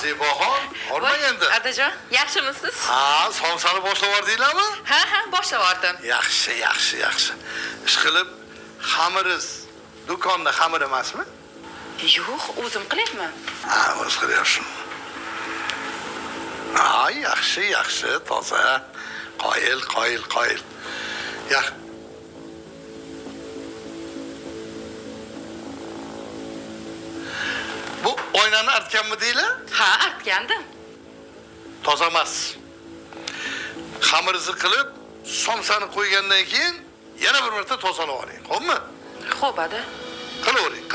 Zebaxon, hormang endi. Adajon, yaxshimisiz? Ha, somsani boshlab yordinglarmi? Ha, boshlab yordim. Yaxshi. Ishqilib, xamiriz do'konda xamir emasmi? Yo'q, o'zim qilyapman. Ha, o'z qilyapsan. Ha, yaxshi, toza. Qoyil. Yaxshi. Bu oynani artganmi deylar? Ha, artgandim. Toza emas. Xamirni qilib, somsani qo'ygandan keyin yana bir marta tozalab oling, xo'pmi? Xo'p, ada. Qilavering.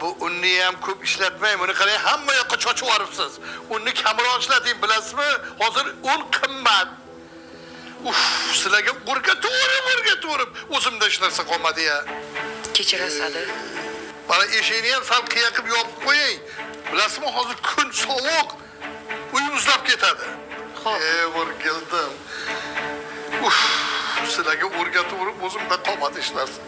Bu unni ham ko'p ishlatmang, buni qarang, hamma yoqqa chochib yoribsiz. Unni kamroq ishlating, bilasizmi? Hozir un qimmat. Sizlarga o'rgatib, o'zimda hech narsa qolmadi-ya. Kechirasiz, ada. Mana eshikni ham sal qiya qilib yopib qo'ying. Bilasizmi, hozir kun sovuq. Uy muzlab ketadi. Xo'p. O'rgildim. Sizlarga o'rgatib o'zimda qolmadi hech narsa.